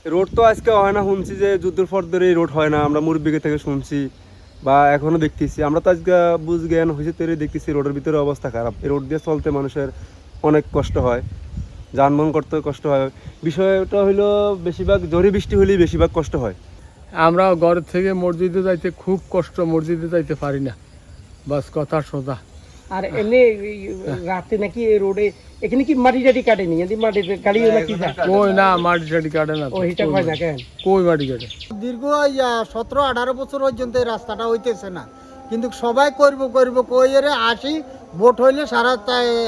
Road তো আজকে হয় না, শুনছি যে যুদ্ধের পর ধরে রোড হয় না, আমরা মুরব্বীকে থেকে শুনছি বা এখনো দেখতেছি। আমরা তো আজকে বুঝ জ্ঞান হয়েছে তৈরি দেখতেছি রোডের ভিতরে অবস্থা খারাপ। এই রোড দিয়ে চলতে মানুষের অনেক কষ্ট হয়, যানবাহন করতে কষ্ট হয়। বিষয়টা হইলো বেশিরভাগ ঝড়ি বৃষ্টি হলেই বেশিরভাগ কষ্ট হয়। আমরা ঘর থেকে মসজিদে যাইতে খুব কষ্ট, মসজিদে যাইতে পারি না, বাস কথা সোজা। আর এমনি রাতে নাকি এই রোডে এখানে কি মাটি টাটি কাটেনি, যদি মাটি গাড়ি নাকি যায় কই না, মাটি টাটি কাটে না তো। ও হিটা হয় না কেন? কই মাটি কাটে? দীর্ঘ 17-18 বছর পর্যন্ত এই রাস্তাটা হইতেছে না, কিন্তু সবাই করব করব কইরে আসি, ভোট হইলে সারা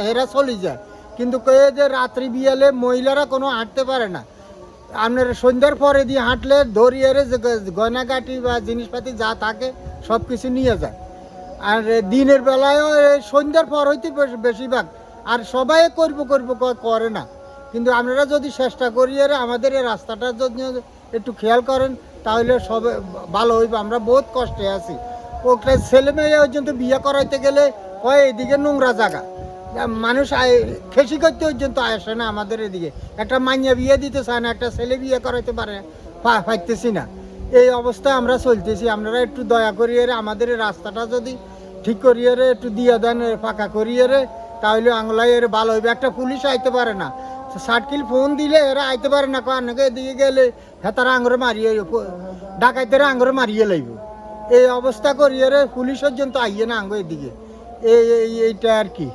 হেরা চলে যায়। কিন্তু কয়ে যে রাত্রি বিয়ালে মহিলারা কোনো হাঁটতে পারে না, আপনার সন্ধ্যার পরে দিয়ে হাঁটলে ধরিয়ে যে গয়নাগাটি বা জিনিসপাতি যা থাকে সব কিছু নিয়ে যায়। আর দিনের বেলায়ও এই সন্ধ্যার পর হইতে বেশিরভাগ, আর সবাই করব করব করে না। কিন্তু আপনারা যদি চেষ্টা করি আমাদের এই রাস্তাটার জন্য একটু খেয়াল করেন তাহলে সবে ভালো হইবে। আমরা বহুত কষ্টে আছি। ওকে ছেলে মেয়ে পর্যন্ত বিয়ে করাইতে গেলে কয় এদিকে নোংরা জায়গা, মানুষ খেসি করতে পর্যন্ত আসে না আমাদের এদিকে। একটা মাইয়া বিয়ে দিতে চায় না, একটা ছেলে বিয়ে করাইতে পারে পাইতেছি না। এই অবস্থায় আমরা চলতেছি। আপনারা একটু দয়া করিয়ে আমাদের এই রাস্তাটা যদি ঠিক করিয়ে একটু দিয়ে দেন, ফাঁকা করিয়ে তাহলে আংলাই এর ভালো হইবে। একটা পুলিশ আইতে পারে না, সার্কিল ফোন দিলে এরা আইতে পারে না, কারণ এদিকে গেলে হেতারা আঙরে মারিয়ে ডাকাইতেরা আঙরে মারিয়ে লাইব। এই অবস্থা করিয়ে পুলিশ পর্যন্ত আইয়ে না আঙ্গ এদিকে। এইটা আর কি।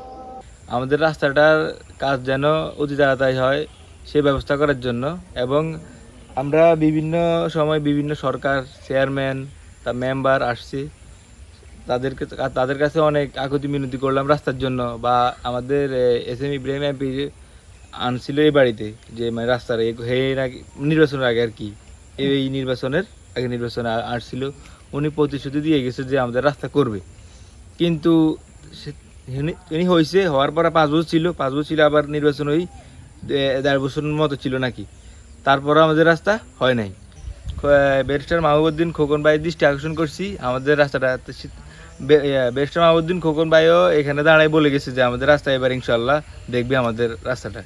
আমাদের রাস্তাটার কাজ যেন অতি তাড়াতাড়ি হয় সেই ব্যবস্থা করার জন্য, এবং আমরা বিভিন্ন সময় বিভিন্ন সরকার চেয়ারম্যান তা মেম্বার আসছি, তাদের কাছে অনেক আকুতি মিনতি করলাম রাস্তার জন্য। বা আমাদের এস ইব্রাহিম এমপি আনছিল এই বাড়িতে যে মানে রাস্তার নির্বাচনের আগে আর কি, এই নির্বাচনের আগে নির্বাচনে আসছিল, উনি প্রতিশ্রুতি দিয়ে গেছে যে আমাদের রাস্তা করবে। কিন্তু উনি হয়েছে, হওয়ার পরে 5 বছর ছিল, 5 বছর ছিল, আবার নির্বাচন ওই 1.5 বছরের মতো ছিল নাকি, তারপরে আমাদের রাস্তা হয় নাই। ব্যারিস্টার মাহবুবউদ্দিন খোকন ভাইয়ের দৃষ্টি আকর্ষণ করছি আমাদের রাস্তাটা। ব্যারিস্টার মাহবুবউদ্দিন খোকন ভাইও এখানে দাঁড়ায় বলে গেছে যে আমাদের রাস্তা এবার ইনশাল্লাহ দেখবে আমাদের রাস্তাটা।